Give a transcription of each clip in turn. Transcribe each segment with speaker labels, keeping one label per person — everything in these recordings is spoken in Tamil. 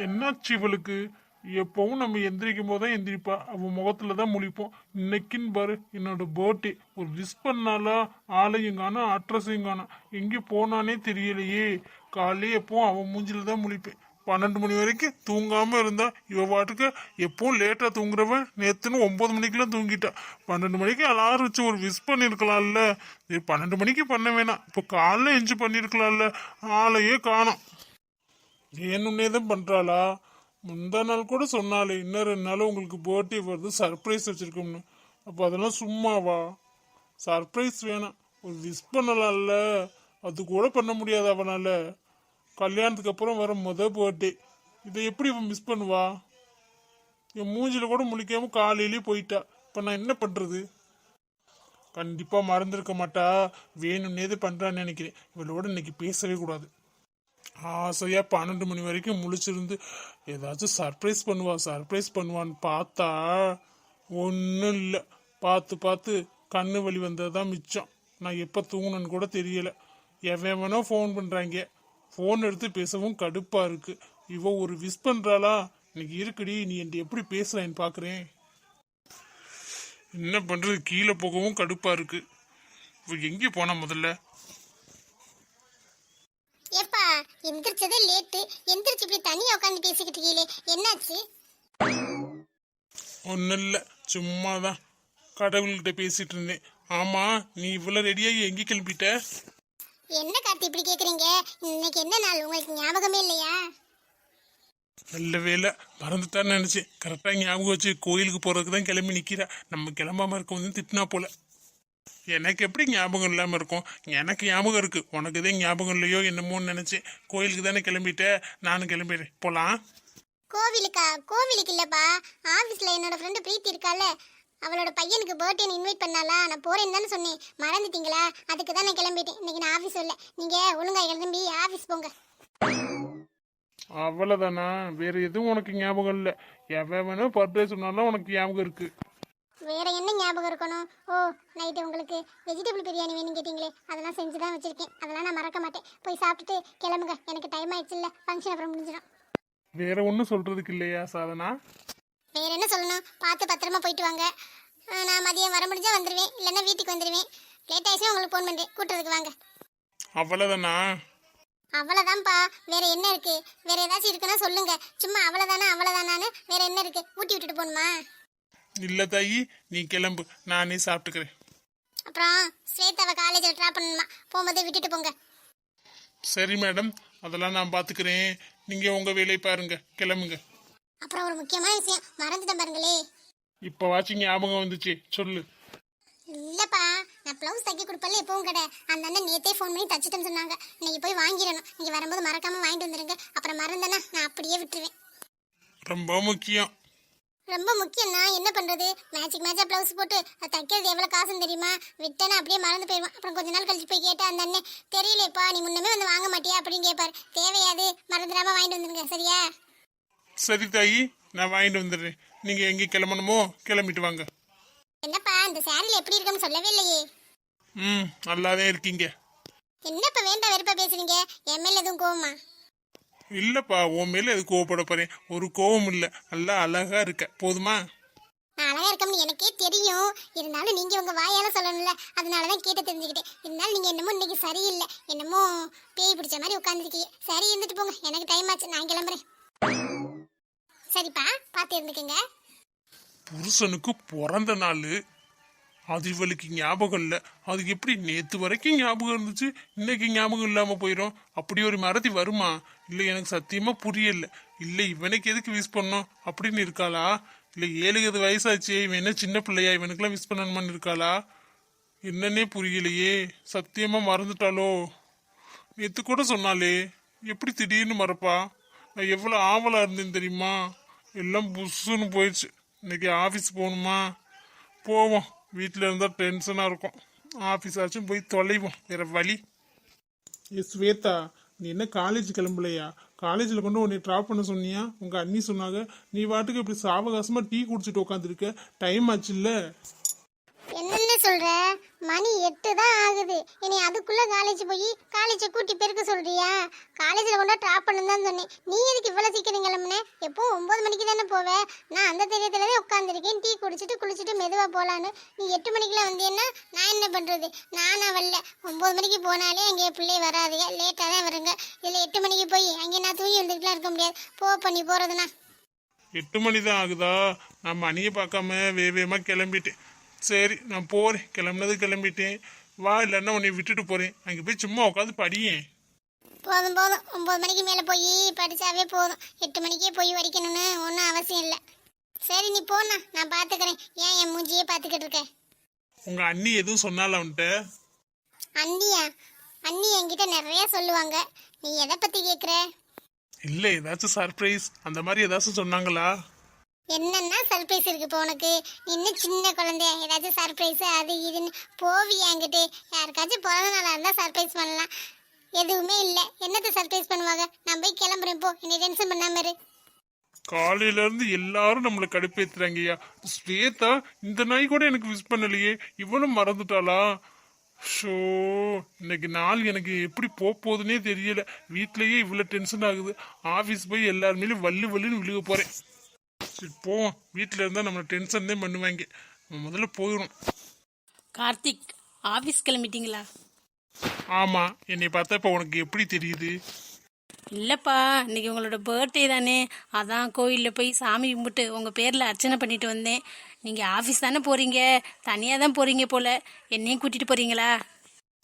Speaker 1: என்னாச்சு இவளுக்கு? எப்பவும் நம்ம எந்திரிக்கும் போது தான் எந்திரிப்பா, அவன் முகத்துல தான் முழிப்போம். இன்னைக்குன்னு பாரு, என்னோட பர்த்டே, ஒரு விஷ் பண்ணாலா? ஆளையும் காணோம், அட்ரஸையும் காணோம், எங்கே போனானே தெரியலையே. காலையே எப்பவும் அவன் மூஞ்சில தான் முழிப்பேன். 12 மணி வரைக்கும் தூங்காம இருந்தா இவ பாட்டுக்கு எப்பவும் லேட்டா தூங்குறவன் நேத்துன்னு 9 மணிக்கெல்லாம் தூங்கிட்டா. 12 மணிக்கு அலாரம் வச்சு ஒரு விஷ் பண்ணிருக்கலாம்ல. 12 மணிக்கு பண்ண வேணாம், இப்போ காலைல எஞ்சி பண்ணிருக்கலாம்ல. ஆளையே காணோம். வேணும்னே தான் பண்றாளா? முந்தா நாள் கூட சொன்னாலே, இன்னும் 2 நாள் உங்களுக்கு பர்த்டே வருது, சர்ப்ரைஸ் வச்சிருக்கோம்னு. அப்போ அதெல்லாம் சும்மாவா? சர்ப்ரைஸ் வேணாம், ஒரு விஷ் பண்ணலாம்ல. அது கூட பண்ண முடியாது அவனால. கல்யாணத்துக்கு அப்புறம் வர பர்த்டே, இதை எப்படி அவன் மிஸ் பண்ணுவா? என் மூஞ்சில கூட முழிக்காம காலையிலேயே போயிட்டா. இப்போ நான் என்ன பண்றது? கண்டிப்பா மறந்துருக்க மாட்டா. வேணும்னே பண்றான்னு நினைக்கிறேன். இவளோட இன்னைக்கு பேசவே கூடாது. ஆசையா 12 மணி வரைக்கும் முழிச்சிருந்து ஏதாச்சும் சர்ப்ரைஸ் பண்ணுவான்னு பார்த்தா ஒன்றும் இல்லை. பார்த்து பார்த்து கண்ணு வலி வந்ததுதான் மிச்சம். நான் எப்போ தூங்கணும்னு கூட தெரியல. எவனோ ஃபோன் பண்ணுறாங்க. ஃபோன் எடுத்து பேசவும் கடுப்பா இருக்கு. இவ ஒரு விஷ் பண்றாளா? இன்னைக்கு இருக்குடி, நீ என்கிட்ட எப்படி பேசுறேன்னு பார்க்குறேன். என்ன பண்றது, கீழே போகவும் கடுப்பா இருக்கு. இவ எங்கே போனா முதல்ல?
Speaker 2: ஏப்பா, எந்திரிச்சதே லேட்டு. எந்திரிச்சு இப்படி தனியா உட்காந்து பேசிக்கிட்டு இருக்கீங்களே, என்னாச்சு?
Speaker 1: ஒன்றும் இல்லை, சும்மாதான் கடவுள்கிட்ட பேசிட்டு இருந்தேன். ஆமா, நீ இவ்வளவு ரெடியாகி எங்கே கிளம்பிட்ட?
Speaker 2: என்ன கார்த்தி இப்படி கேக்குறீங்க? இன்னைக்கு என்ன நாள், உங்களுக்கு ஞாபகமே இல்லையா?
Speaker 1: நல்ல வேலை, மறந்துட்டான்னு நினைச்சேன். கரெக்டா ஞாபகம் வச்சு கோயிலுக்கு போறதுக்கு தான் கிளம்பி நிக்கிறா. நம்ம கிளம்பாம இருக்க வந்து திட்டினா போல. எனக்கு எப்படி ஞாபகம் இல்லாம இருக்கும்? எனக்கு ஞாபகம் இருக்கு, உனக்கு தான் ஞாபகம் இல்லையோ என்னமோன்னு நினைச்சேன். கோயிலுக்கு தானே கிளம்பிட்ட, நானும் கிளம்பிடுறேன், போலாம்.
Speaker 2: கோவிலுக்கா? கோவிலுக்கு இல்லப்பா, ஆபீஸ்ல என்னோட ஃப்ரெண்டு பிரீத்தி இருக்கால, அவளோட பையனுக்கு பர்த்டே இன்வைட் பண்ணாலா. நான் போறேன்னு தானே சொன்னேன், மறந்துட்டீங்களா? அதுக்கு தான் நான் கிளம்பிட்டேன். இன்னைக்கு நான் ஆபீஸ் இல்லை. நீங்க ஒழுங்கா கிளம்பி ஆபீஸ் போங்க.
Speaker 1: அவ்வளவுதானா? வேற எதுவும் உனக்கு ஞாபகம் இல்லை? எவன் பர்த்டே சொன்னாலும் உனக்கு ஞாபகம் இருக்கு.
Speaker 2: வேற என்ன ஞாபகம் இருக்கணும்? ஓ, நைட்டு உங்களுக்கு வெஜிடபிள் பிரியாணி வேணும் கேட்டிங்களே, அதெல்லாம் செஞ்சு தான் வச்சிருக்கேன். அதெல்லாம் நான் மறக்க மாட்டேன். போய் சாப்பிட்டுட்டு கிளம்புங்க, எனக்கு டைம் ஆயிடுச்சு. இல்லை, ஃபங்க்ஷன் அப்புறம் முடிஞ்சிடும்.
Speaker 1: வேற ஒன்றும் சொல்றதுக்கு இல்லையா சாதனா?
Speaker 2: வேற என்ன சொல்லணும்? பார்த்து பத்திரமா போயிட்டு வாங்க. நான் மதியம் வர முடிஞ்சா வந்துடுவேன், இல்லைன்னா வீட்டுக்கு வந்துடுவேன். லேட் ஆயிடுச்சுன்னா உங்களுக்கு ஃபோன் பண்ணுறேன், கூட்டுறதுக்கு வாங்க.
Speaker 1: அவ்வளவுதானா?
Speaker 2: அவ்வளோதான்ப்பா, வேற என்ன இருக்கு? வேற ஏதாச்சும் இருக்குன்னா சொல்லுங்க. சும்மா அவ்வளோதானான்னு வேற என்ன இருக்கு? ஊட்டி விட்டுட்டு போகணுமா?
Speaker 1: இல்ல தாயி, நீ கிளம்பு, நானே சாப்பிட்டுக்கிறேன்.
Speaker 2: அப்புறம் ஸ்வேதாவை காலேஜில் ட்ராப் பண்ணணுமா, போகும்போது விட்டுட்டு போங்க.
Speaker 1: சரி மேடம், அதெல்லாம் நான் பாத்துக்கிறேன். நீங்க உங்க வேலையை பாருங்க, கிளம்புங்க.
Speaker 2: அப்புறம் ஒரு முக்கியமான விஷயம் மறந்துட்டேன் பாருங்களே.
Speaker 1: இப்ப வாட்சிங் ஞாபகம் வந்துச்சு, சொல்லு.
Speaker 2: இல்லப்பா, நான் ப்ளவுஸ் தைக்க கொடுப்பல எப்பவும் கடை, அந்த அண்ணன் நேத்தே ஃபோன் பண்ணி தச்சுட்டேன்னு சொன்னாங்க. நீங்க போய் வாங்கிடணும். நீங்க வரும்போது மறக்காம வாங்கிட்டு வந்துருங்க. அப்புறம் மறந்தேன்னா நான் அப்படியே விட்டுருவேன்.
Speaker 1: ரொம்ப முக்கியம்.
Speaker 2: ரொம்ப முக்கியம் தான், என்ன பண்றது? மேட்சா ப்ளவுஸ் போட்டு அது தைக்கிறது எவ்வளவு காசுன்னு தெரியுமா? விட்டேன்னா அப்படியே மறந்து போயிடுவான். அப்புறம் கொஞ்ச நாள் கழிச்சு போய் கேட்டா அந்த அண்ணன், தெரியலப்பா நீ முன்னமே வந்து வாங்க மாட்டியா அப்படின்னு கேட்பாரு. தேவையாது, மறந்துடாம வாங்கிட்டு வந்துருங்க, சரியா?
Speaker 1: சரி தாயி, நான் வாங்கிட்டு வந்துடுறேன். நீங்க எங்க கிளம்பணுமோ கிளம்பிட்டு வாங்க.
Speaker 2: என்னப்பா, இந்த சாரில எப்படி இருக்குன்னு சொல்லவே இல்லையே.
Speaker 1: நல்லாதான் இருக்கீங்க.
Speaker 2: என்னப்பா வேண்டாம் வெறுப்பா பேசுறீங்க? என் மேல எதுவும் கோவமா?
Speaker 1: இல்லப்பா, உன் மேல எது கோவப்பட போறேன்? ஒரு கோவம் இல்ல, நல்லா அழகா இருக்க, போதுமா?
Speaker 2: நான் அழகா இருக்கம்னு எனக்கே தெரியும். இருந்தாலும் நீங்க உங்க வாயால சொல்லணும்ல, அதனாலதான் கேட்டு தெரிஞ்சுக்கிட்டேன். இருந்தாலும் நீங்க என்னமோ இன்னைக்கு சரியில்லை, என்னமோ பேய் பிடிச்ச மாதிரி உட்காந்துருக்கீங்க. சரி, இருந்துட்டு போங்க, எனக்கு டைம் ஆச்சு, நான் கிளம்புறேன். சரிப்பா, பார்த்து இருந்துக்குங்க.
Speaker 1: புருஷனுக்கு பிறந்த நாள், அது இவளுக்கு ஞாபகம் இல்லை. அதுக்கு எப்படி நேத்து வரைக்கும் ஞாபகம் இருந்துச்சு, இன்னைக்கு ஞாபகம் இல்லாம போயிடும்? அப்படி ஒரு மறதி வருமா? இல்லை, எனக்கு சத்தியமா புரியல. இல்லை, இவனுக்கு எதுக்கு விஷ் பண்ணோம் அப்படின்னு இருக்காளா? இல்லை 7 வயசாச்சு, இவன் என்ன சின்ன பிள்ளையா, இவனுக்குலாம் விஷ் பண்ணணுமான்னு இருக்காளா? என்னன்னே புரியலையே. சத்தியமா மறந்துட்டாளோ? நேத்து கூட சொன்னாலே, எப்படி திடீர்னு மறப்பா? நான் எவ்வளவு ஆவலா இருந்தேன்னு தெரியுமா? எல்லாம் புஷ்ஷுன்னு போயிடுச்சு. இன்னைக்கு ஆஃபீஸ் போகணுமா? போவோம், வீட்டில் இருந்தால் டென்ஷனாக இருக்கும். ஆஃபீஸ் ஆச்சும் போய் தொலைவோம், வேற வழி. ஸ்வேதா, நீ என்ன காலேஜ் கிளம்பலையா? காலேஜில் கொண்டு உன்னை ட்ராப் பண்ண சொன்னியா? உங்கள் அண்ணி சொன்னாங்க. நீ வாட்டுக்கு இப்படி சாவகாசமாக டீ குடிச்சிட்டு உட்காந்துருக்க, டைம் ஆச்சு இல்லை?
Speaker 2: என்னென்ன சொல்ற? மணி 8 தான் ஆகுது. இனி அதுக்குள்ள காலேஜ் போய் காலேஜை கூட்டி பெருக்க சொல்றியா? காலேஜில் கொண்டா ட்ராப் பண்ணு தான் சொன்னேன். நீ எதுக்கு இவ்வளோ சீக்கிரம் கிளம்புனே? எப்போ 9 மணிக்கு தானே போவேன். நான் அந்த தெரியத்துல தான் உட்காந்துருக்கேன். டீ குடிச்சிட்டு குளிச்சுட்டு மெதுவாக போகலான்னு. நீ 8 மணிக்கெல்லாம் வந்தேன்னா நான் என்ன பண்ணுறது? நானா வரல. 9 மணிக்கு போனாலே அங்கே பிள்ளை வராதுங்க, லேட்டாக தான் வருங்க. இதில் 8 மணிக்கு போய் அங்கே நான் தூங்கி வந்துட்டுலாம் இருக்க முடியாது. பண்ணி போகிறதுனா
Speaker 1: 8 மணி தான் ஆகுதா? நான் மணியை பார்க்காம வேகமாக கிளம்பிட்டேன். சரி நான் போகிறேன், கிளம்புனது கிளம்பிட்டேன். வா, இல்லைன்னா உன்னை விட்டுட்டு போகிறேன். அங்கே போய் சும்மா உட்காந்து படியேன்.
Speaker 2: போதும் 9 மணிக்கு மேலே போய் படித்தாவே போதும். 8 மணிக்கே போய் படிக்கணும்னு ஒன்றும் அவசியம் இல்லை. சரி நீ போண்ணா, நான் பார்த்துக்கிறேன். ஏன் என் மூஞ்சியே பார்த்துக்கிட்டு இருக்கேன்?
Speaker 1: உங்கள் அண்ணி எதுவும் சொன்னால அவன்கிட்ட?
Speaker 2: அண்ணியா? அண்ணி என்கிட்ட நிறைய சொல்லுவாங்க. நீ எதை பற்றி கேட்குற?
Speaker 1: இல்லை, ஏதாச்சும் சர்ப்ரைஸ் அந்த மாதிரி ஏதாச்சும் சொன்னாங்களா?
Speaker 2: என்னன்னா சர்ப்ரைஸ் இருக்கு இப்போ உனக்கு? நீ இன்னும் சின்ன குழந்தைய, ஏதாச்சும் சர்ப்ரைஸ் அது இதுன்னு போவியா என்கிட்ட? யாருக்காச்சும் பிறந்த நாளாக இருந்தால் சர்ப்ரைஸ் பண்ணலாம். எதுவுமே இல்லை. என்னத்தை சர்ப்ரைஸ் பண்ணுவாங்க? நான் போய் கிளம்புறேன். போ, என்னை டென்ஷன் பண்ணாம இரு.
Speaker 1: காலையில இருந்து எல்லாரும் நம்மளை கடுப்பேத்துறாங்கய்யா. ஸ்வேதா இந்த நாய் கூட எனக்கு விஷ் பண்ணலையே, இவனும் மறந்துட்டாளா? ஷோ, இன்னைக்கு நாள் எனக்கு எப்படி போகுதுன்னே தெரியல. வீட்லயே இவ்வளோ டென்ஷன் ஆகுது. ஆஃபீஸ் போய் எல்லாருமே வள்ளி வள்ளின்னு விழுக போறேன். சரி போவோம். வீட்டில் இருந்தால் நம்மளை டென்ஷன் தான் பண்ணுவாங்க. நம்ம முதல்ல போயிடும்.
Speaker 3: கார்த்திக், ஆஃபீஸ் கிளம்பிட்டீங்களா?
Speaker 1: ஆமாம், என்னை பார்த்தா இப்போ உனக்கு எப்படி தெரியுது?
Speaker 3: இல்லைப்பா, இன்னைக்கு உங்களோட பர்த்டே தானே, அதான் கோயிலில் போய் சாமி கும்பிட்டு உங்கள் பேரில் அர்ச்சனை பண்ணிட்டு வந்தேன். நீங்கள் ஆஃபீஸ் தானே போகிறீங்க, தனியாக தான் போகிறீங்க போல். என்னையும் கூட்டிகிட்டு போகிறீங்களா?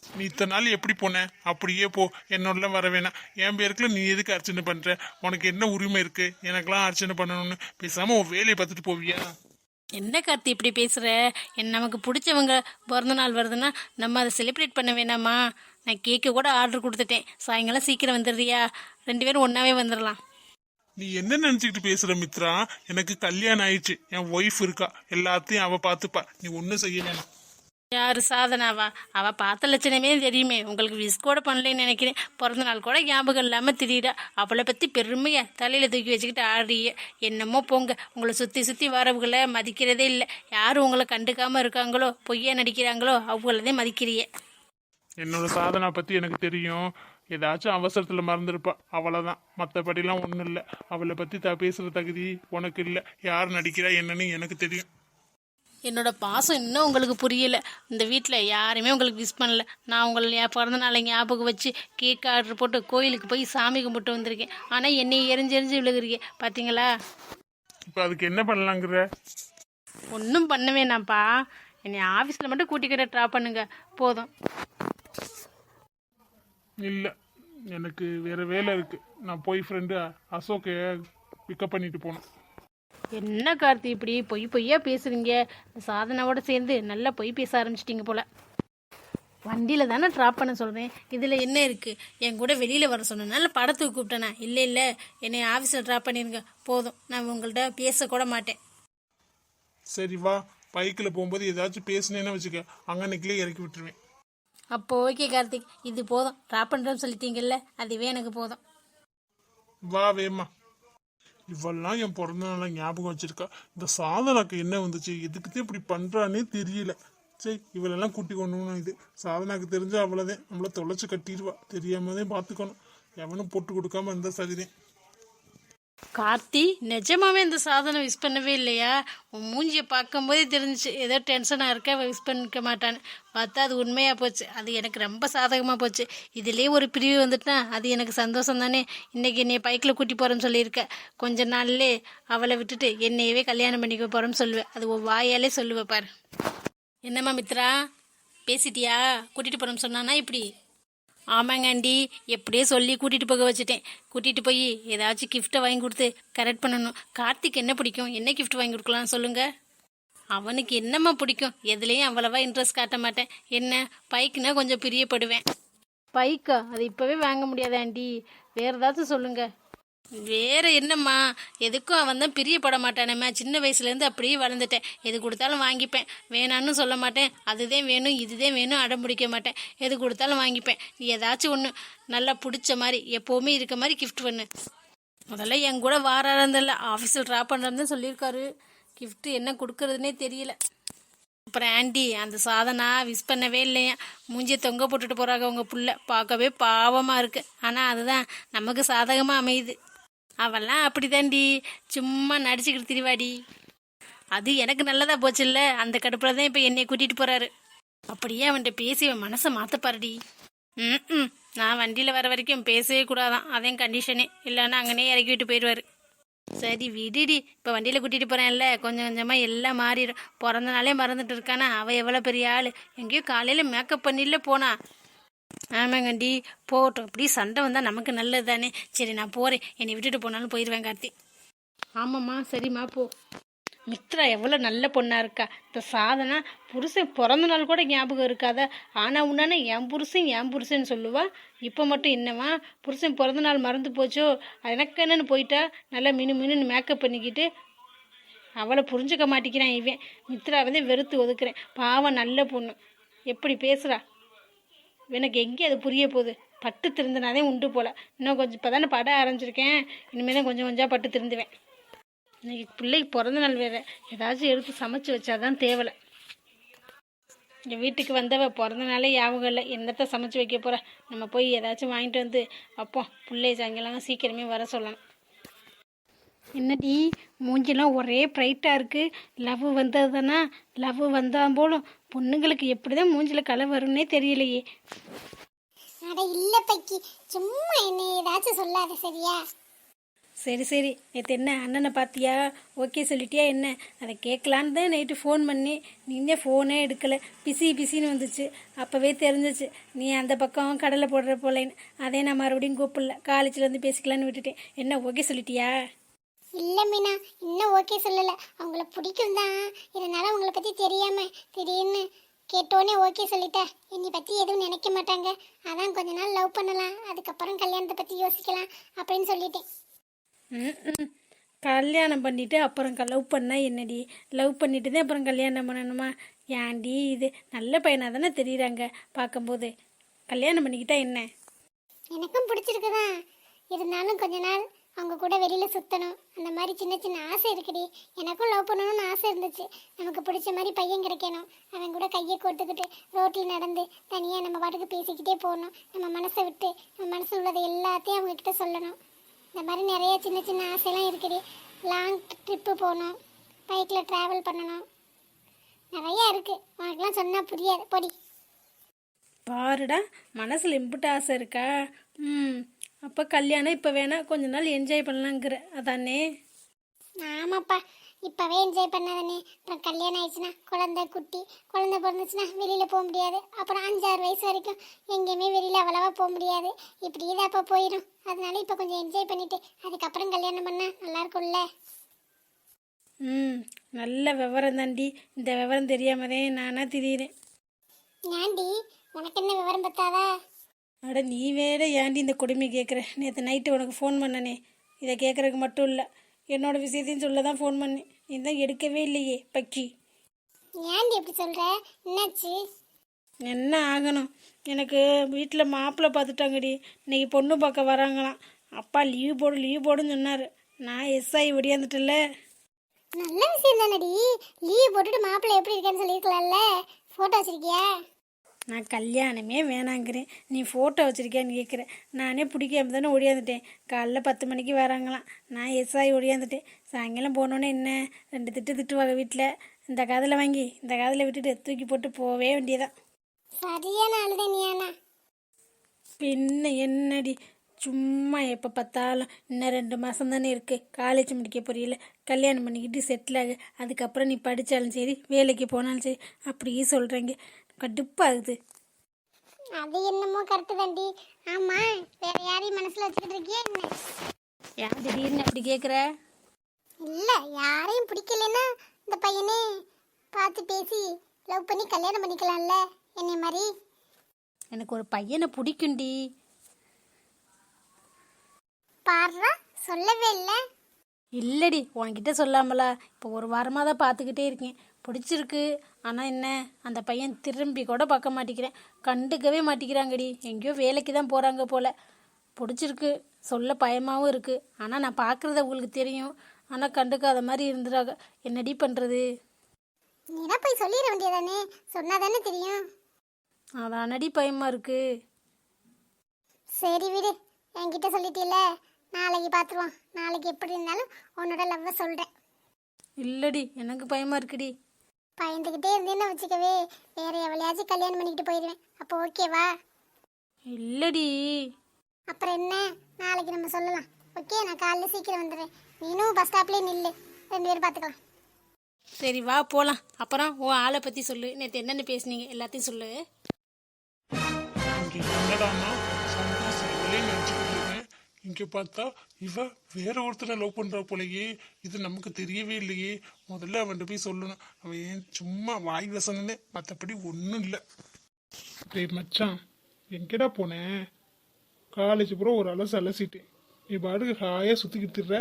Speaker 1: நீ இத்தனை நாள் எப்படி போன? அப்படியே போ, என்னோடலாம் வர வேணாம். என் பேருக்குள்ள நீ எதுக்கு அர்ச்சனை பண்ணுற? உனக்கு என்ன உரிமை இருக்கு எனக்கெல்லாம் அர்ச்சனை பண்ணணும்னு? பேசாமல் உன் வேலையை பார்த்துட்டு போவியா?
Speaker 3: என்ன கார்த்தி இப்படி பேசுகிற? நமக்கு பிடிச்சவங்க பிறந்த நாள் வருதுன்னா நம்ம அதை செலிப்ரேட் பண்ண வேணாமா? நான் கேக்கு கூட ஆர்டர் கொடுத்துட்டேன். சாயங்காலம் சீக்கிரம் வந்துடுறியா? 2 பேரும் ஒன்றாவே வந்துடலாம்.
Speaker 1: நீ என்ன நினச்சிக்கிட்டு பேசுகிற மித்ரா? எனக்கு கல்யாணம் ஆயிடுச்சு, என் ஒய்ஃப் இருக்கா, எல்லாத்தையும் அவள் பார்த்துப்பா. நீ ஒன்றும் செய்ய வேணாம்.
Speaker 3: யார் சாதனாவா? அவள் பார்த்த லட்சணமே தெரியுமே. உங்களுக்கு விஷ் கூட பண்ணலன்னு நினைக்கிறேன். பிறந்த நாள் கூட ஞாபகம் இல்லாமல் திடீரா அவளை பற்றி பெருமையா தலையில் தூக்கி வச்சுக்கிட்டு ஆடுறிய. என்னமோ போங்க, உங்களை சுற்றி சுற்றி வரவுகளை மதிக்கிறதே இல்லை. யார் உங்களை கண்டுக்காமல் இருக்காங்களோ, பொய்யா நடிக்கிறாங்களோ அவங்களதே மதிக்கிறிய.
Speaker 1: என்னோட சாதனா பற்றி எனக்கு தெரியும். ஏதாச்சும் அவசரத்தில் மறந்துருப்பா, அவ்வளோதான். மற்றபடிலாம் ஒன்றும் இல்லை. அவளை பற்றி பேசுகிற தகுதி உனக்கு இல்லை. யார் நடிக்கிறா என்னன்னு எனக்கு தெரியும்.
Speaker 3: என்னோட பாசம் இன்னும் உங்களுக்கு புரியல. இந்த வீட்டில் யாருமே உங்களுக்கு விஷ் பண்ணல. நான் உங்களை பிறந்த நாளை ஞாபகம் வச்சு கேக் ஆர்டர் போட்டு கோயிலுக்கு போய் சாமி கும்பிட்டு வந்திருக்கேன். ஆனால் என்னை எரிஞ்சு விழுகிறீங்க பார்த்தீங்களா?
Speaker 1: இப்போ அதுக்கு என்ன பண்ணலாங்கிற?
Speaker 3: ஒன்றும் பண்ண வேணாம்ப்பா. என்னை ஆஃபீஸில் மட்டும் கூட்டிக்கிட்ட ட்ராப் பண்ணுங்க போதும்.
Speaker 1: இல்லை, எனக்கு வேறு வேலை இருக்குது. நான் போய் ஃப்ரெண்டு அசோக்கை பிக்கப் பண்ணிட்டு போனேன்.
Speaker 3: என்ன கார்த்தி இப்படி பொய்யா பேசுறீங்க? சாதனாவோட சேர்ந்து நல்லா பொய் பேச ஆரம்பிச்சிட்டிங்க போல. வண்டியில் தானே ட்ராப் பண்ண சொல்கிறேன், இதில் என்ன இருக்குது? என் கூட வெளியில் வர சொன்னனால படத்துக்கு கூப்பிட்டேனா? இல்லை என்னை ஆஃபீஸில் ட்ராப் பண்ணிடுங்க போதும். நான் உங்கள்கிட்ட பேசக்கூட மாட்டேன்.
Speaker 1: சரி வா, பைக்கில் போகும்போது ஏதாச்சும் பேசுனேன்னு வச்சுக்க, அங்கன்னைக்கிலே இறக்கி விட்டுருவேன்.
Speaker 3: அப்போ ஓகே கார்த்திக், இது போதும். ட்ராப் பண்ணுறேன்னு சொல்லிட்டீங்கல்ல, அதுவே எனக்கு போதும்.
Speaker 1: வா வேமா. இவெல்லாம் என் பிறந்த நாளை ஞாபகம் வச்சிருக்கா. இந்த சாதனாக்கு என்ன வந்துச்சு? எதுக்குதான் இப்படி பண்ணுறானே தெரியல. சரி, இவளெல்லாம் கூட்டி கொண்டு இது சாதனாக்கு தெரிஞ்சு அவ்வளோதான், நம்மளை தொலைச்சி கட்டிடுவா. தெரியாமதான் பார்த்துக்கணும். எவனும் போட்டு கொடுக்காம இருந்தால் சரிதான்.
Speaker 3: கார்த்தி, நிஜமாவே இந்த சாதனை விஷ் பண்ணவே இல்லையா? உன் மூஞ்சியை பார்க்கும்போதே தெரிஞ்சிச்சு ஏதோ டென்ஷனாக இருக்க, விஷ் பண்ணிக்க மாட்டான்னு. பார்த்தா அது உண்மையாக போச்சு. அது எனக்கு ரொம்ப சாதகமாக போச்சு. இதுலேயே ஒரு பிரிவு வந்துட்டுனா அது எனக்கு சந்தோஷம் தானே. இன்றைக்கி என்னை பைக்கில் கூட்டி போகிறேன்னு சொல்லியிருக்க. கொஞ்ச நாள்லே அவளை விட்டுட்டு என்னையவே கல்யாணம் பண்ணிக்க போகிறோன்னு சொல்லுவேன். அது ஒரு வாயாலே சொல்லுவேன் பாரு. என்னம்மா மித்ரா, பேசிட்டியா? கூட்டிகிட்டு போகிறோன்னு சொன்னானா இப்படி? ஆமாங்க ஆண்டி, எப்படியே சொல்லி கூட்டிகிட்டு போக வச்சுட்டேன். கூட்டிகிட்டு போய் ஏதாச்சும் கிஃப்ட்டை வாங்கி கொடுத்து கரெக்ட் பண்ணணும். கார்த்திக் என்ன பிடிக்கும்? என்ன கிஃப்ட் வாங்கி கொடுக்கலாம் சொல்லுங்கள். அவனுக்கு என்னம்மா பிடிக்கும்? எதுலேயும் அவ்வளவா இன்ட்ரெஸ்ட் காட்ட மாட்டேன். என்ன பைக்குன்னா கொஞ்சம் பிரியப்படுவேன். பைக்கா? அது இப்போவே வாங்க முடியாது ஆண்டி, வேறு ஏதாச்சும் சொல்லுங்கள். வேறு என்னம்மா? எதுக்கும் அவன் தான் பிரியப்பட மாட்டானேம்மா. சின்ன வயசுலேருந்து அப்படியே வளர்ந்துட்டேன். எது கொடுத்தாலும் வாங்கிப்பேன். வேணான்னு சொல்ல மாட்டேன். அதுதான் வேணும் இதுதான் வேணும் அடம் பிடிக்க மாட்டேன். எது கொடுத்தாலும் வாங்கிப்பேன். நீ ஏதாச்சும் ஒன்று நல்லா பிடிச்ச மாதிரி எப்போவுமே இருக்க மாதிரி கிஃப்ட் பண்ணு. முதல்ல என் கூட வாராந்தில்ல, ஆஃபீஸில் ட்ராப் பண்ணுறதுன்னு சொல்லியிருக்காரு. கிஃப்ட்டு என்ன கொடுக்கறதுனே தெரியல. அப்புறம் ஆண்டி அந்த சாதனா விஷ் பண்ணவே இல்லையா, மூஞ்சியை தொங்க போட்டுட்டு போகிறாங்க உங்கள் புள்ள, பார்க்கவே பாவமாக இருக்கு. ஆனால் அதுதான் நமக்கு சாதகமாக அமையுது. அவெல்லாம் அப்படிதான்டி, சும்மா நடிச்சுக்கிட்டு திரிவாடி. அது எனக்கு நல்லதா போச்சுல்ல, அந்த கடுப்பில் தான் இப்போ என்னை கூட்டிகிட்டு போகிறாரு. அப்படியே அவன்கிட்ட பேசி அவன் மனசை மாற்றப்பாருடி. ம் நான் வண்டியில் வர வரைக்கும் பேசவே கூடாதான், அதையும் கண்டிஷனே, இல்லைன்னா அங்கனே இறக்கி விட்டு போயிடுவார். சரி விடுடி, இப்போ வண்டியில் கூட்டிகிட்டு போகிறேன்ல, கொஞ்சம் கொஞ்சமாக எல்லாம் மாறிடும். பிறந்த நாளே மறந்துட்டு இருக்கானா, அவள் எவ்வளோ பெரிய ஆள், எங்கேயோ காலையில் மேக்கப் பண்ணில போனா. ஆமாங்கண்டி, போகட்டும், இப்படி சண்டை வந்தால் நமக்கு நல்லது தானே. சரி நான் போகிறேன், என்னை விட்டுட்டு போனாலும் போயிடுவேன் கார்த்தி. ஆமாம்மா சரிம்மா போ. மித்ரா எவ்வளோ நல்ல பொண்ணாக இருக்கா. இந்த சாதனா புருஷன் பிறந்த நாள் கூட ஞாபகம் இருக்காத, ஆனால் உன்னானே என் புருஷன் சொல்லுவா. இப்போ மட்டும் என்னவா புருஷன் பிறந்த நாள் மறந்து போச்சோ, எனக்கு என்னன்னு போயிட்டா நல்லா மினுன்னு மேக்கப் பண்ணிக்கிட்டு. அவளை புரிஞ்சுக்க மாட்டேங்கிறான் இவன். மித்ரா வந்து வெறுத்து ஒதுக்குறேன். பாவம் நல்ல பொண்ணு, எப்படி பேசுகிறா. எனக்கு எங்கே அது புரிய போகுது. பட்டு திருந்தினாதே உண்டு போல. இன்னும் கொஞ்சம் இப்போ தானே பட ஆரம்பிச்சிருக்கேன், இனிமேல் தான் கொஞ்சம் கொஞ்சம் பட்டு திருந்துவேன். இன்னைக்கு பிள்ளைக்கு பிறந்த நாள் வேறு, ஏதாச்சும் எடுத்து சமைச்சு வச்சாதான் தேவலை. எங்கள் வீட்டுக்கு வந்தவ பிறந்த நாளே ஞாபகம் இல்லை, என்னத்தை சமைச்சு வைக்க போகிற. நம்ம போய் ஏதாச்சும் வாங்கிட்டு வந்து அப்போ பிள்ளைய சாயங்காலம் சீக்கிரமே வர சொல்லணும். என்னடி மூஞ்சிலாம் ஒரே ப்ரைட்டாக இருக்குது, லவ் வந்தது தானா? லவ் வந்தால் போலும் பொண்ணுங்களுக்கு எப்படி தான் மூஞ்சில் கலை வரும்னே தெரியலையே.
Speaker 2: அட இல்லை பக்கி, சும்மா என்ன ஏதாச்சும் சொல்லாத சரியா?
Speaker 3: சரி நேற்று என்ன அண்ணனை பார்த்தியா, ஓகே சொல்லிட்டியா என்ன? அதை கேட்கலான்னு தான் நைட்டு ஃபோன் பண்ணி, நீந்தே ஃபோனே எடுக்கலை, பிஸின்னு வந்துச்சு. அப்போவே தெரிஞ்சிச்சு நீ அந்த பக்கம் கடலை போடுற போலேன்னு. அதே நான் மறுபடியும் கூப்பிடல, காலேஜில் வந்து பேசிக்கலான்னு விட்டுட்டேன். என்ன ஓகே சொல்லிட்டியா?
Speaker 2: இல்லை மீனா, இன்னும் ஓகே சொல்லலை. அவங்கள பிடிக்கும் தான், இதனால அவங்கள பற்றி தெரியாமல் திடீர்னு கேட்டோன்னே ஓகே சொல்லிட்டேன். என்னை பற்றி எதுவும் நினைக்க மாட்டாங்க, அதான் கொஞ்ச நாள் லவ் பண்ணலாம், அதுக்கப்புறம் கல்யாணத்தை பற்றி யோசிக்கலாம் அப்படின்னு சொல்லிட்டேன்.
Speaker 3: கல்யாணம் பண்ணிவிட்டு அப்புறம் லவ் பண்ணால் என்னடி, லவ் பண்ணிட்டு தான் அப்புறம் கல்யாணம் பண்ணணுமா? ஏன்டி இது நல்ல பையனாக தானே தெரியுறாங்க பார்க்கும்போது, கல்யாணம் பண்ணிக்கிட்டா என்ன?
Speaker 2: எனக்கும் பிடிச்சிருக்குதான், இருந்தாலும் கொஞ்ச நாள் அவங்க கூட வெளியில் சுற்றணும், அந்த மாதிரி சின்ன சின்ன ஆசை இருக்குடி. எனக்கும் லவ் பண்ணணும்னு ஆசை இருந்துச்சு. நமக்கு பிடிச்ச மாதிரி பையன் கிடைக்கணும், அவன் கூட கையை கோர்த்துக்கிட்டு ரோட்டில் நடந்து தனியாக நம்ம பாட்டுக்கு பேசிக்கிட்டே போகணும், நம்ம மனசை விட்டு நம்ம மனசில் உள்ளதை எல்லாத்தையும் அவங்கக்கிட்ட சொல்லணும். இந்த மாதிரி நிறைய சின்ன சின்ன ஆசைலாம் இருக்குடி. லாங் ட்ரிப்பு போகணும், பைக்கில் ட்ராவல் பண்ணணும், நிறையா இருக்குது. உனக்குலாம் சொன்னால் புரியாது பொடி.
Speaker 3: பாருடா, மனசில் இம்புட்டு ஆசை இருக்கா? அப்போ கல்யாணம் இப்போ வேணால் கொஞ்ச நாள் என்ஜாய் பண்ணலாங்கிற அதானே?
Speaker 2: ஆமாப்பா, இப்போவே என்ஜாய் பண்ணாதானே. அப்புறம் கல்யாணம் ஆயிடுச்சுன்னா குழந்தை பிறந்துச்சுன்னா வெளியில் போக முடியாது. அப்புறம் 5-6 வயசு வரைக்கும் எங்கேயுமே வெளியில் அவ்வளவா போக முடியாது. இப்படியே தான் அப்போ போயிடும். அதனால இப்போ கொஞ்சம் என்ஜாய் பண்ணிட்டு அதுக்கப்புறம் கல்யாணம் பண்ணால் நல்லாயிருக்கும்ல.
Speaker 3: நல்ல விவரம் தாண்டி. இந்த விவரம் தெரியாமதே நானாக திரியிறேன்.
Speaker 2: ஏன்டி, உனக்கு என்ன விவரம் பத்தாதா?
Speaker 3: அட நீ வேற ஏன்டி இந்த கொடுமை கேட்குற? நேற்று நைட்டு உனக்கு ஃபோன் பண்ணனே, இதை கேட்குறதுக்கு மட்டும் இல்லை, என்னோட விஷயத்தையும் சொல்ல தான் ஃபோன் பண்ணேன். நீ தான் எடுக்கவே இல்லையே பக்கி.
Speaker 2: ஏன்டி எப்படி சொல்கிற? என்னாச்சு?
Speaker 3: என்ன ஆகணும், எனக்கு வீட்டில் மாப்பிள்ளை பார்த்துட்டாங்கடி. இன்னைக்கு பொண்ணு பார்க்க வராங்களாம். அப்பா லீவ் போடுன்னு சொன்னார். நான் எஸ்ஐ ஒடியாந்துட்டல.
Speaker 2: நல்ல விஷயம் தானடி, லீவ் போட்டுட்டு மாப்பிள்ளை எப்படி இருக்கேன்னு சொல்லியிருக்கலாம்ல. ஃபோட்டோ வச்சிருக்கியா?
Speaker 3: நான் கல்யாணமே வேணாங்கிறேன், நீ ஃபோட்டோ வச்சுருக்கியான்னு கேட்குறேன். நானே பிடிக்காம தானே ஒடியாந்துட்டேன். காலைல 10 மணிக்கு வராங்களாம், நான் எஸ்ஐ ஒடியாந்துட்டேன். சாயங்காலம் போனோன்னே என்ன 2 திட்டுவாங்க வீட்டில். இந்த காதில் வாங்கி இந்த காதில் விட்டுட்டு தூக்கி போட்டு போவே வேண்டியதான்.
Speaker 2: சரியான ஆளுதே நீயானா?
Speaker 3: பின்ன என்னடி, சும்மா எப்போ பார்த்தாலும் இன்னும் 2 மாதம் தானே இருக்குது, காலேஜ் முடிக்க புரியல, கல்யாணம் பண்ணிக்கிட்டு செட்டில் ஆகு, அதுக்கப்புறம் நீ படித்தாலும் சரி வேலைக்கு போனாலும் சரி அப்படியே சொல்கிறீங்க. கடுப்பாகுது.
Speaker 2: அது என்னமோ கரெக்டு தாண்டி. ஆமாம், வேற யாரையும் மனசில் வச்சுக்கிட்டு இருக்கியா என்ன?
Speaker 3: ஏன் திடீர்னு அப்படி கேட்குற?
Speaker 2: இல்லை, யாரையும் பிடிக்கலன்னா இந்த பையனே பார்த்து பேசி லவ் பண்ணி கல்யாணம் பண்ணிக்கலாம்ல என்னை மாதிரி.
Speaker 3: எனக்கு ஒரு பையனை பிடிக்குண்டி.
Speaker 2: பாடுறா, சொல்லவே இல்லை.
Speaker 3: இல்லடி, உன்கிட்ட சொல்லாமலா? இப்போ 1 வாரமாக தான் பார்த்துக்கிட்டே இருக்கேன், பிடிச்சிருக்கு. ஆனால் என்ன, அந்த பையன் திரும்பி கூட பார்க்க மாட்டேங்கிறேன், கண்டுக்கவே மாட்டேங்கிறாங்கடி. எங்கேயோ வேலைக்கு தான் போகிறாங்க போல். பிடிச்சிருக்கு, சொல்ல பயமாகவும் இருக்குது. ஆனால் நான் பார்க்குறது உங்களுக்கு தெரியும், ஆனால் கண்டுக்காத மாதிரி இருந்துறாங்க. என்னடி பண்ணுறது?
Speaker 2: நீனா போய் சொல்லிட வேண்டியதானே, சொன்னாதானே தெரியும்.
Speaker 3: அதானடி பயமாக இருக்குது.
Speaker 2: சரி விடு, என்கிட்ட சொல்லிட்டீல, நாளைக்கு பார்த்துருவோம். நாளைக்கு எப்படி இருந்தாலும் உன்னோட லவ்வை சொல்கிறேன்.
Speaker 3: இல்லடி, எனக்கு பயமாக இருக்குடி.
Speaker 2: பயந்துக்கிட்டே இருந்தேன்னு வச்சுக்கவே, வேற எவளையாச்சும் கல்யாணம் பண்ணிக்கிட்டு போயிடுவேன். அப்போ ஓகேவா?
Speaker 3: இல்லடி.
Speaker 2: அப்புறம் என்ன, நாளைக்கு நம்ம சொல்லலாம். ஓகே, நான் காலைல சீக்கிரம் வந்துடுறேன். நீனும் பஸ் ஸ்டாப்லேயே நில்லு, 2 பேரும் பார்த்துக்கலாம்.
Speaker 3: சரி வா போகலாம். அப்புறம் உன் ஆளை பற்றி சொல்லு, நேற்று என்னென்ன பேசுனீங்க எல்லாத்தையும் சொல்லு.
Speaker 1: இங்க என்னடான்னா சந்தோஷம் இவளே நினைச்சுக்கிட்டு இருக்கேன். இங்க பார்த்தா இவ வேற ஒருத்தரை லவ் பண்றா போலயே. இது நமக்கு தெரியவே இல்லையே. முதல்ல அவன்கிட்ட போய் சொல்லணும். அவன் ஏன் சும்மா வாய் வசனே, மற்றபடி ஒன்றும் இல்லை. டேய் மச்சான், எங்கடா போனேன்? காலேஜ் பூரா ஒரு அலசு அலசிட்டேன். நீ பாட்டுக்கு ஹாயா சுத்திக்கிட்டு திரிற.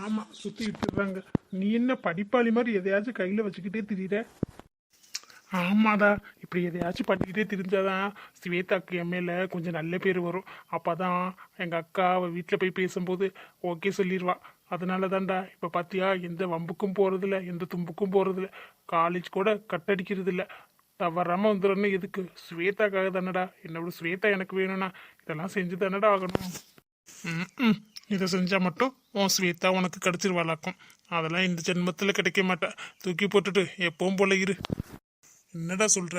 Speaker 1: ஆமா, சுத்திக்கிட்டு இருக்காங்க. நீ என்ன படிப்பாளி மாதிரி எதையாச்சும் கையில வச்சுக்கிட்டே திரியிற? ஆமாடா, இப்படி எதையாச்சும் பண்ணிக்கிட்டே தெரிஞ்சாதான் ஸ்வேதாக்கு என் மேல கொஞ்சம் நல்ல பேர் வரும். அப்பதான் எங்க அக்கா அவ வீட்டில் போய் பேசும்போது ஓகே சொல்லிடுவா. அதனால தான்டா இப்போ பார்த்தியா, எந்த வம்புக்கும் போறதில்ல, எந்த தும்புக்கும் போறதில்ல, காலேஜ் கூட கட்டடிக்கிறது இல்லை. தவறாம வந்துடுறேன்னு எதுக்கு? ஸ்வேதாக்காக தானடா. என்னோட ஸ்வேதா எனக்கு வேணும்னா இதெல்லாம் செஞ்சு தானடா ஆகணும். ம், இதை செஞ்சா மட்டும் உன் ஸ்வேதா உனக்கு கிடைச்சிருவாளாக்கும். அதெல்லாம் இந்த ஜென்மத்தில் கிடைக்க மாட்டா. தூக்கி போட்டுட்டு எப்பவும் போல இரு. என்னடா சொல்ற?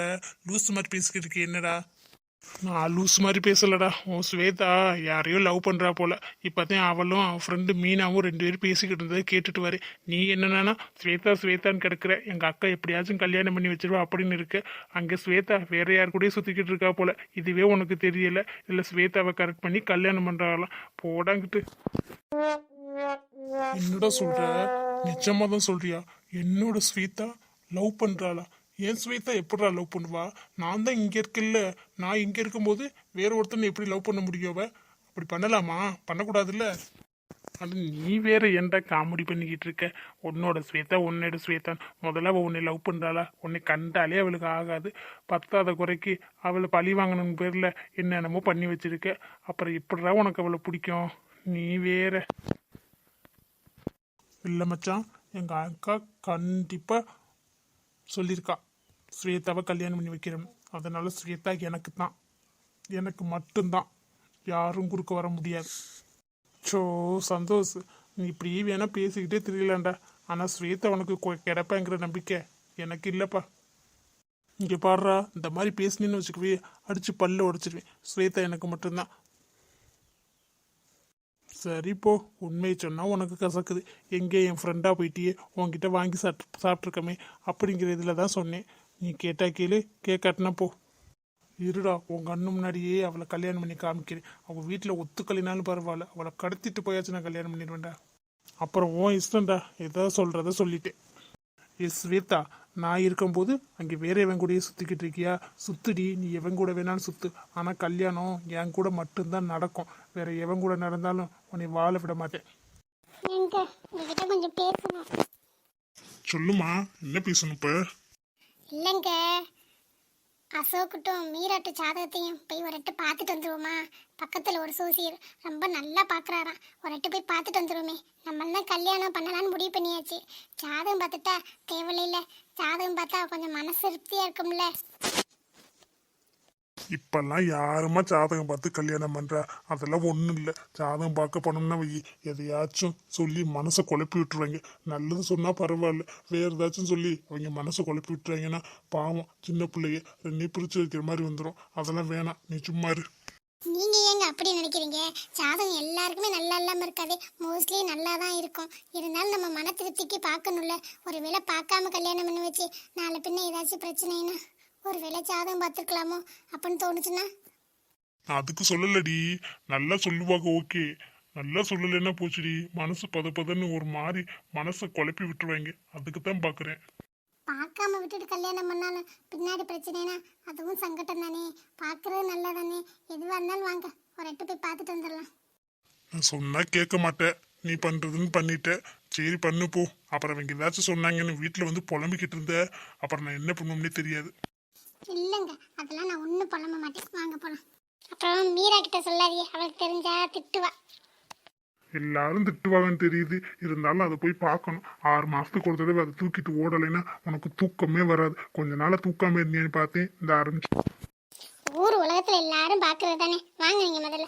Speaker 1: லூஸ் மாதிரி பேசிக்கிட்டு இருக்கே, என்னடா? நான் லூஸ் மாதிரி பேசலடா. உன் ஸ்வேதா யாரையோ லவ் பண்றா போல. இப்பதான் அவளும் அவன் ஃப்ரெண்டு மீனாவும் 2 பேரும் பேசிக்கிட்டு இருந்ததை கேட்டுட்டு வர. நீ என்னன்னா ஸ்வேதா ஸ்வேதான்னு கிடக்குற. எங்க அக்கா எப்படியாச்சும் கல்யாணம் பண்ணி வச்சிருவா அப்படின்னு இருக்கு. அங்க ஸ்வேதா வேற யார் கூடயும் சுத்திக்கிட்டு இருக்கா போல. இதுவே உனக்கு தெரியல? இல்ல ஸ்வேதாவை கரெக்ட் பண்ணி கல்யாணம் பண்றாங்களாம். போடாங்கிட்டு. என்னடா சொல்ற? நிஜமா தான் சொல்றியா? என்னோட ஸ்வேதா லவ் பண்றாளா? ஏன் ஸ்வேதா எப்படா லவ் பண்ணுவா? நான் தான் இங்க இருக்கல. நான் இங்க இருக்கும்போது வேற ஒருத்தனை எப்படி லவ் பண்ண முடியும்? அவ அப்படி பண்ணலாமா? பண்ணக்கூடாதுல்ல. அது நீ வேற ஏன்டா காமெடி பண்ணிக்கிட்டு இருக்க? உன்னோட ஸ்வேதா உன்னோட ஸ்வேதான். முதல்ல அவள் உன்னை லவ் பண்றாளா? உன்னை கண்டாலே அவளுக்கு ஆகாது. பத்தாத குறைக்கு அவளை பழி வாங்கணும் பேர்ல என்னென்னமோ பண்ணி வச்சிருக்க. அப்புறம் எப்படிடா உனக்கு அவளை பிடிக்கும்? நீ வேற. இல்லை மச்சான், எங்க அக்கா கண்டிப்பா சொல்லியிருக்கா ஸ்வேதாவை கல்யாணம் பண்ணி வைக்கிறேன். அதனால ஸ்வேதா எனக்கு தான், எனக்கு மட்டும்தான். யாரும் குறுக்க வர முடியாது. ஸோ சந்தோஷ், நீ இப்படி வேணா பேசிக்கிட்டே தெரியலாண்டா. ஆனால் ஸ்வேதா உனக்கு கிடப்பாங்கிற நம்பிக்கை எனக்கு இல்லைப்பா. இங்கே பாடுறா, இந்த மாதிரி பேசினேன்னு வச்சுக்கவே அடிச்சு பல்ல உடைச்சிருவேன். ஸ்வேதா எனக்கு மட்டும்தான். சரி போ, உண்மையை சொன்னால் உனக்கு கசக்குது. எங்கே என் ஃப்ரெண்டாக போயிட்டியே, உன்கிட்ட வாங்கி சாப்பிட்ருக்கமே அப்படிங்கிற இதில் தான் சொன்னேன். நீ கேட்டா கேளு, கேட்காட்டினா போ. இருடா, உன் கண்ணு முன்னாடியே அவளை கல்யாணம் பண்ணி காமிக்கிறேன். அவள் வீட்டில் ஒத்துக்கலினாலும் பரவாயில்ல, அவளை கடத்திட்டு போயாச்சு நான் கல்யாணம் பண்ணிடுவேன்டா. அப்புறம் உன் இஷ்டம்டா, எதோ சொல்கிறத சொல்லிட்டேன். ஸ்வேதா, நான் இருக்கும்போது அங்கே வேற எவன் கூடயே சுற்றிக்கிட்டு இருக்கியா? சுத்துடி, நீ எவன் கூட வேணாலும் சுத்து. ஆனால் கல்யாணம் என் கூட மட்டும்தான் நடக்கும். வேற எவன் கூட நடந்தாலும் உன்னை வாழ விட மாட்டேன்.
Speaker 2: உங்ககிட்ட கொஞ்சம் பேசணும்.
Speaker 1: சொல்லுமா, என்ன பேசணும் இப்போ?
Speaker 2: இல்லைங்க, அசோக்கிட்டும் மீராட்டு ஜாதகத்தையும் போய் ஒரு எட்டு பார்த்துட்டு வந்துருவோமா? பக்கத்தில் ஒரு சோசியர் ரொம்ப நல்லா பார்க்குறாராம். ஒரு எட்டு போய் பார்த்துட்டு வந்துருவோமே. நம்மளாம் கல்யாணம் பண்ணலான்னு முடிவு பண்ணியாச்சு. ஜாதகம் பார்த்துட்டா தேவையில்லை. ஜாதகம் பார்த்தா கொஞ்சம் மனசு திருப்தியாக இருக்கும்ல.
Speaker 1: இப்பெல்லாம் யாருமா ஜாதகம் பார்த்து கல்யாணம் பண்றா? அதெல்லாம் ஒன்றும் இல்லை. ஜாதகம் பார்க்க போனோம்னா வை, எதையாச்சும் சொல்லி மனசை குழப்பி விட்டுருவாங்க. நல்லது சொன்னா பரவாயில்ல, வேற ஏதாச்சும் சொல்லி அவங்க மனசை குழப்பி விட்டுறாங்கன்னா பாவம் சின்ன பிள்ளைய 2 பிரிச்சு வைக்கிற மாதிரி வந்துடும். அதெல்லாம் வேணாம், நீ சும்மா இரு.
Speaker 2: நீங்க ஏங்க அப்படி நினைக்கிறீங்க? ஜாதகம் எல்லாருக்குமே நல்லா இல்லாம இருக்காது, மோஸ்ட்லி நல்லா தான் இருக்கும். இருந்தாலும் நம்ம மன திருப்திக்கு பார்க்கணும்ல. ஒருவேளை பார்க்காம கல்யாணம் பண்ணி வச்சு நாளை பின்ன ஏதாச்சும் பிரச்சனைனா ஒருவேளை ஜாதகம் பார்த்துருக்கலாமோ அப்படின்னு தோணுச்சுன்னா?
Speaker 1: அதுக்கு சொல்லலடி, நல்லா சொல்லுவாங்க. ஓகே, நல்லா சொல்லலைன்னா போச்சுடி. மனசு பதன்னு ஒரு மாதிரி மனசை குழப்பி விட்டுருவாங்க. அதுக்கு தான் பார்க்குறேன்.
Speaker 2: பார்க்காம விட்டுட்டு கல்யாணம் பண்ணாலும் பின்னாடி பிரச்சனைனா அதுவும் சங்கடம் தானே. பார்க்கறது நல்லதானே. எதுவாக இருந்தாலும் வாங்க, ஒரு எட்டு போய் பார்த்துட்டு வந்துடலாம்.
Speaker 1: நான் சொன்னா கேட்க மாட்டேன். நீ பண்றதுன்னு பண்ணிட்ட. சரி பண்ணு போ. அப்புறம் அவங்க ஏதாச்சும் சொன்னாங்கன்னு வீட்டில் வந்து புலம்பிக்கிட்டு இருந்த. அப்புறம் நான் என்ன பண்ணுவோம்னே தெரியாது.
Speaker 2: இல்லைங்க, அதெல்லாம் நான் ஒன்றும் புலம்ப மாட்டேன். வாங்க போகலாம். அப்புறம் மீரா கிட்ட சொல்லாதீங்க, அவளுக்கு தெரிஞ்சா திட்டுவா.
Speaker 1: எல்லாரும் திட்டுவாங்கன்னு தெரியுது, இருந்தாலும் அதை போய் பார்க்கணும். 6 மாசத்துக்கு ஒரு தடவை அதை தூக்கிட்டு ஓடலைன்னா உனக்கு தூக்கமே வராது. கொஞ்ச நாளா தூக்காம இருந்தேன்னு பார்த்தேன், இந்த ஆரம்பிச்சு.
Speaker 2: ஊர் உலகத்துல எல்லாரும் பாக்குறது தானே, வாங்க நீங்க முதல்ல.